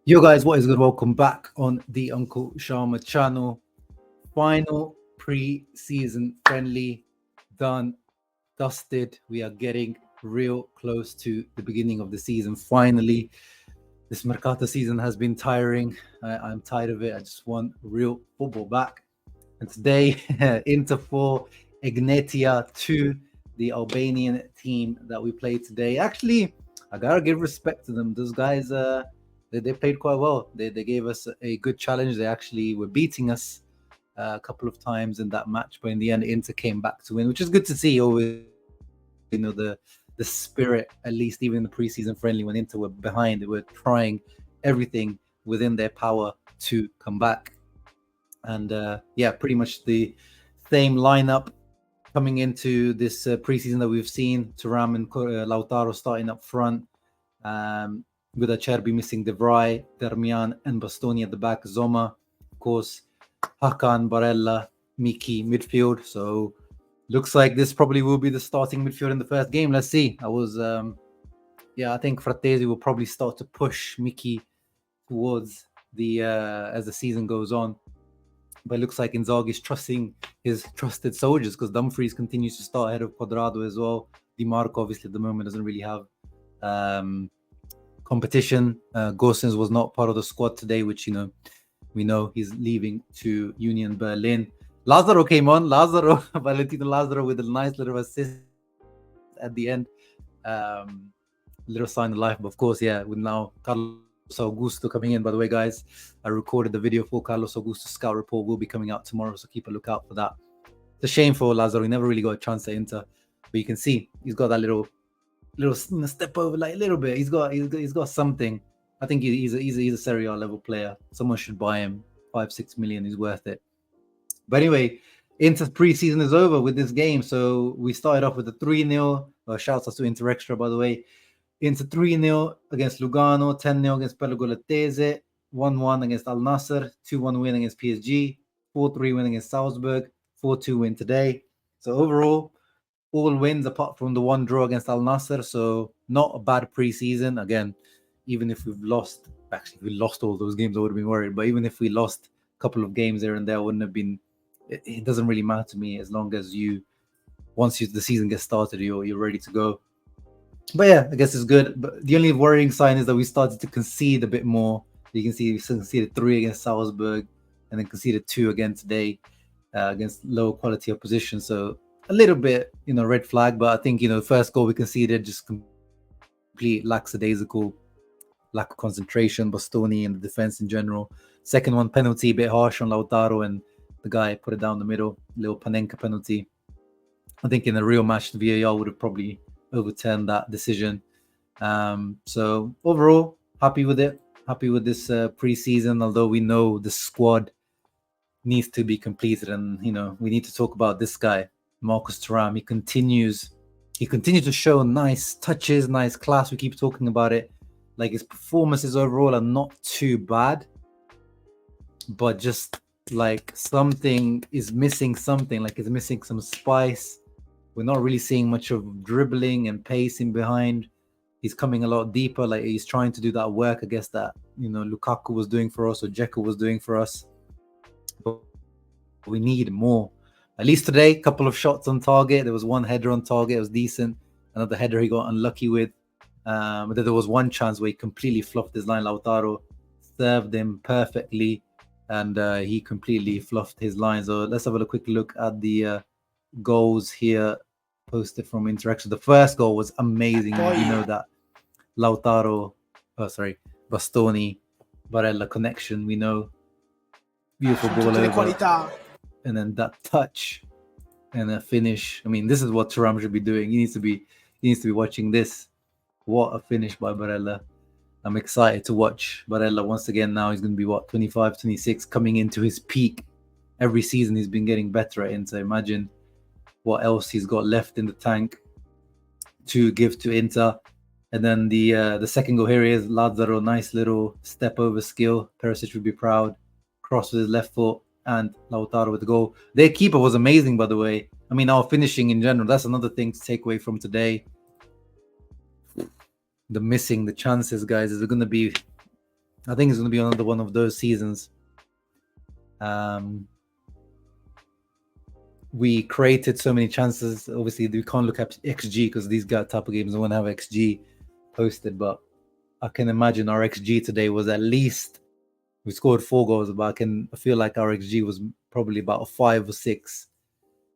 Yo guys, what is good? Welcome back on the Uncle Sharma channel. Final pre-season friendly done, dusted. We are getting real close to the beginning of the season. Finally, this mercato season has been tiring. I'm tired of it. I just want real football back. And today, Inter 4, EGNATIA 2, the Albanian team that we played today. Actually, I gotta give respect to them. Those guys, they played quite well. They gave us a good challenge. They actually were beating us a couple of times in that match, but in the end, Inter came back to win, which is good to see. Always, the spirit, at least even in the preseason friendly, when Inter were behind, they were trying everything within their power to come back. And yeah, pretty much the same lineup coming into this preseason that we've seen. Thuram and Lautaro starting up front, with Acerbi missing De Vrij, Darmian and Bastoni at the back. Zoma, of course, Hakan, Barella, Miki midfield. So looks like this probably will be the starting midfield in the first game. Let's see. I think Frattesi will probably start to push Miki towards the as the season goes on. But it looks like Inzaghi is trusting his trusted soldiers, because Dumfries continues to start ahead of Quadrado as well. Di Marco obviously at the moment doesn't really have competition. Gosens was not part of the squad today, which we know he's leaving to Union Berlin. Lazaro came on. Valentino Lazaro with a nice little assist at the end. Little sign of life, but of course, yeah, with now Carlos Augusto coming in. By the way, guys, I recorded the video for Carlos Augusto scout report. Will be coming out tomorrow, so keep a lookout for that. It's a shame for Lazaro. He never really got a chance at Inter, but you can see he's got that little step over, like a little bit. He's got something. I think he's a Serie A level player. Someone should buy him. 5-6 million. He's worth it. But anyway, Inter's preseason is over with this game. So we started off with a 3-0. Shouts out to Inter Extra, by the way. Inter 3-0 against Lugano, 10-0 against Pergolettese, 1-1 against Al Nassr, 2-1 win against PSG, 4-3 win against Salzburg, 4-2 win today. So overall, all wins apart from the one draw against Al Nassr. So not a bad preseason. Again, even if we lost all those games, I would have been worried. But even if we lost a couple of games there and there, wouldn't have been. It doesn't really matter to me, as long as once the season gets started, you're ready to go. But yeah, I guess it's good. But the only worrying sign is that we started to concede a bit more. You can see we conceded 3 against Salzburg, and then conceded 2 again today against low quality opposition. So a little bit, red flag. But I think the first goal we conceded, just complete lackadaisical, lack of concentration. Bastoni and the defense in general. Second one, penalty, a bit harsh on Lautaro, and the guy put it down the middle. Little Panenka penalty. I think in a real match, the VAR would have probably overturned that decision. So overall, happy with it. Happy with this preseason, although we know the squad needs to be completed. And, we need to talk about this guy, Marcus Thuram. He continues to show nice touches, nice class. We keep talking about it. Like, his performances overall are not too bad, but just like something is missing, like it's missing some spice. We're not really seeing much of dribbling and pacing behind. He's coming a lot deeper. Like, he's trying to do that work, I guess, that Lukaku was doing for us, or Dzeko was doing for us. But we need more. At least today, a couple of shots on target. There was one header on target. It was decent. Another header he got unlucky with. But there was one chance where he completely fluffed his line. Lautaro served him perfectly, and he completely fluffed his line. So let's have a quick look at the goals here posted from Interaction. The first goal was amazing. That Lautaro, Bastoni, Barella connection. We know, beautiful ball over, and then that touch and a finish. I mean, this is what Thuram should be doing. He needs to be watching this. What a finish by Barella. I'm excited to watch Barella once again. Now he's going to be 25, 26, coming into his peak. Every season he's been getting better at Inter. Imagine what else he's got left in the tank to give to Inter. And then the second goal here is Lazaro. Nice little step over skill. Perisic would be proud. Cross with his left foot, and Lautaro with the goal. Their keeper was amazing, by the way. I mean, our finishing in general, that's another thing to take away from today. The chances, guys, is going to be I think it's going to be another one of those seasons. We created so many chances. Obviously, we can't look at XG because these type of games don't want to have XG posted. But I can imagine our XG today was at least, we scored 4 goals, but I feel like our XG was probably about 5 or 6.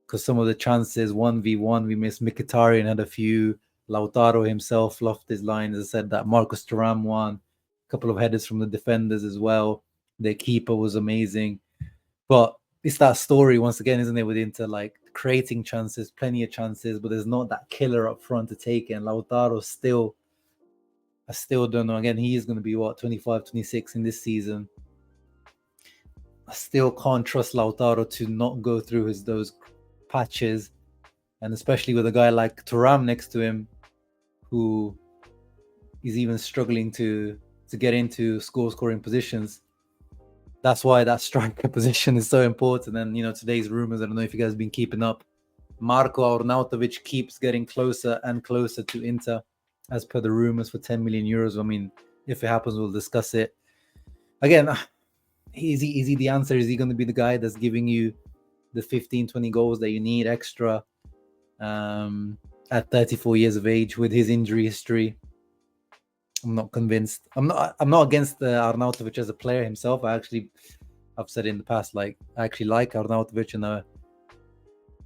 Because some of the chances, 1v1, we missed. Mkhitaryan had a few. Lautaro himself fluffed his line. As I said, that Marcus Thuram won. A couple of headers from the defenders as well. Their keeper was amazing. But it's that story once again, isn't it, with Inter, like creating chances, plenty of chances, but there's not that killer up front to take it. And Lautaro still, I still don't know. Again, he is going to be 25, 26 in this season. I still can't trust Lautaro to not go through those patches, and especially with a guy like Thuram next to him, who is even struggling to get into scoring positions. That's why that striker position is so important. And today's rumors, I don't know if you guys have been keeping up, Marko Arnautovic keeps getting closer and closer to Inter, as per the rumors, for 10 million euros. I mean, if it happens, we'll discuss it. Again, is he the answer? Is he going to be the guy that's giving you the 15, 20 goals that you need extra at 34 years of age with his injury history? I'm not convinced. I'm not against Arnautovic as a player himself. I've said in the past, like, I actually like Arnautovic, and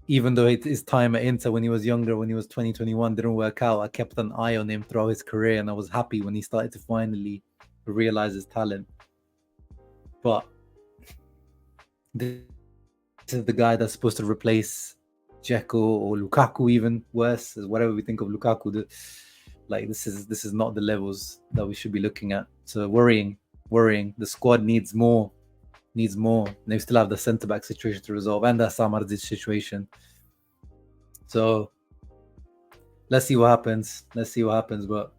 even though his time at Inter when he was younger, when he was 20, 21, didn't work out, I kept an eye on him throughout his career, and I was happy when he started to finally realize his talent. But this is the guy that's supposed to replace Dzeko or Lukaku, even worse, as whatever we think of Lukaku. Like, this is not the levels that we should be looking at. So worrying. The squad needs more. They still have the centre-back situation to resolve, and the Samardzic situation. So let's see what happens. But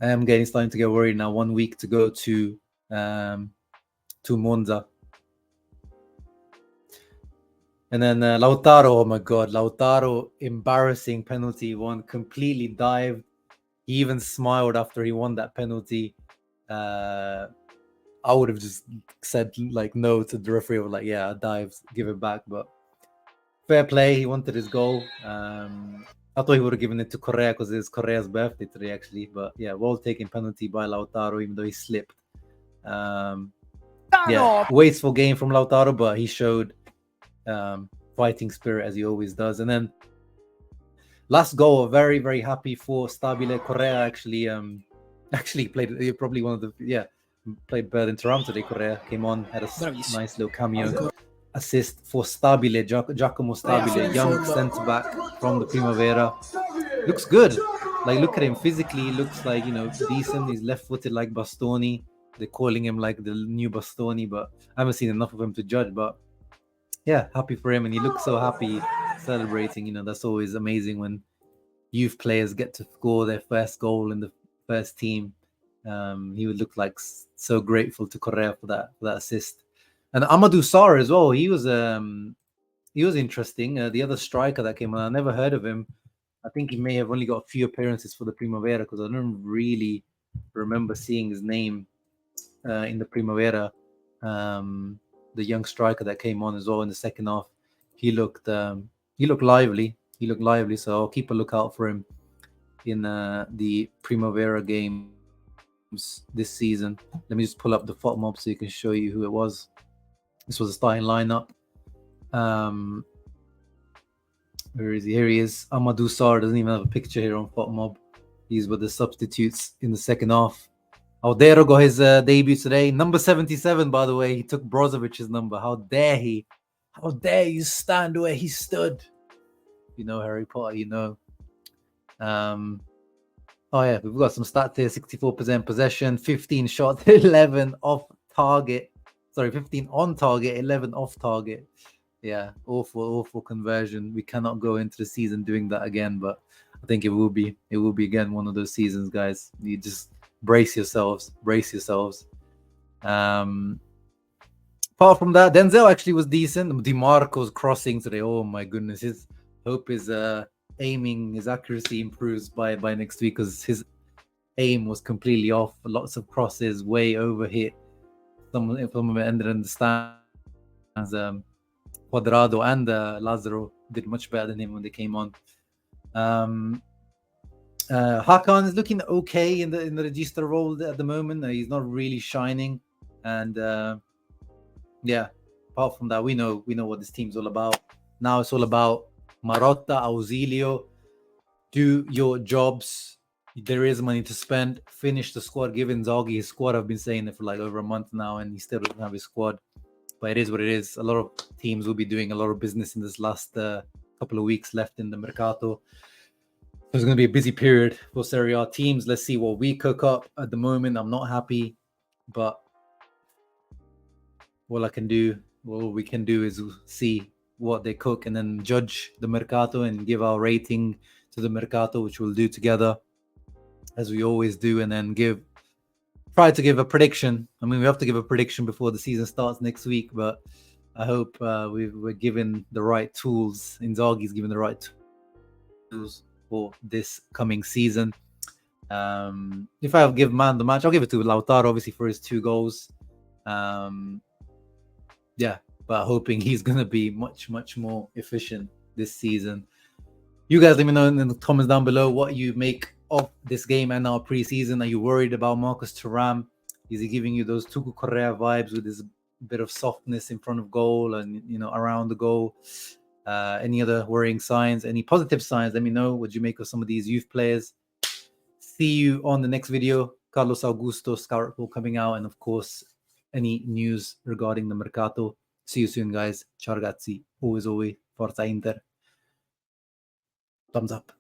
I am starting to get worried now. 1 week to go to Monza. And then Lautaro, oh my God, Lautaro, embarrassing penalty, one completely dived. He even smiled after he won that penalty. I would have just said like no to the referee, like, yeah, I dived, give it back. But fair play, he wanted his goal. I thought he would have given it to Correa because it's Correa's birthday today, actually. But yeah, well taken penalty by Lautaro, even though he slipped. Yeah, wasteful game from Lautaro, but he showed fighting spirit as he always does. And then last goal, very, very happy for Stabile. Correa actually played probably one of the played better than Thuram today. Correa came on, had a nice little cameo assist for Stabile, Giacomo Stabile, young centre back from the Primavera. Looks good. Like, look at him physically, he looks like, decent. He's left-footed like Bastoni. They're calling him like the new Bastoni, but I haven't seen enough of him to judge. But yeah, happy for him, and he looks so happy celebrating. That's always amazing when youth players get to score their first goal in the first team. He would look like so grateful to Correa for that assist. And Amadou Sarr as well. He was interesting. The other striker that came on, I never heard of him. I think he may have only got a few appearances for the Primavera, because I don't really remember seeing his name in the Primavera. The young striker that came on as well in the second half, he looked lively. So I'll keep a lookout for him in the Primavera games this season. Let me just pull up the FOT mob so you can show you who it was. This was a starting lineup. Where is he? Here he is. Amadou Sarr doesn't even have a picture here on FOT mob. These were the substitutes in the second half. Lautaro got his debut today. Number 77, by the way. He took Brozovic's number. How dare he? How dare you stand where he stood? Harry Potter, Oh yeah, we've got some stats here. 64% possession, 15 shots, 11 off target. Sorry, 15 on target, 11 off target. Yeah, awful conversion. We cannot go into the season doing that again, but I think it will be again one of those seasons, guys. You just brace yourselves. Apart from that, Denzel actually was decent. DiMarco's crossing today, oh my goodness. His hope is his accuracy improves by next week, because aim was completely off. Lots of crosses, way overhit. Some of them ended in the stands. Cuadrado and Lazaro did much better than him when they came on. Hakan is looking okay in the register role at the moment. He's not really shining, and yeah. Apart from that, we know what this team's all about. Now it's all about Marotta, Auxilio. Do your jobs. There is money to spend. Finish the squad. Give Inzaghi his squad. I've been saying it for like over a month now, and he still doesn't have his squad. But it is what it is. A lot of teams will be doing a lot of business in this last couple of weeks left in the mercato. There's going to be a busy period for Serie A teams. Let's see what we cook up. At the moment, I'm not happy, but all we can do is see what they cook and then judge the mercato and give our rating to the mercato, which we'll do together as we always do, and then try to give a prediction. I mean, we have to give a prediction before the season starts next week, but I hope we're given the right tools. Inzaghi's given the right tools for this coming season. If I give man the match, I'll give it to Lautaro, obviously, for his 2 goals. Yeah, but hoping he's going to be much, much more efficient this season. You guys let me know in the comments down below what you make of this game and our preseason. Are you worried about Marcus Thuram? Is he giving you those Tucu Correa vibes with his bit of softness in front of goal and, around the goal? Any other worrying signs? Any positive signs? Let me know. What you make of some of these youth players? See you on the next video. Carlos Augusto scout report coming out, and of course, any news regarding the mercato. See you soon, guys. Ciao ragazzi. Always, Forza Inter. Thumbs up.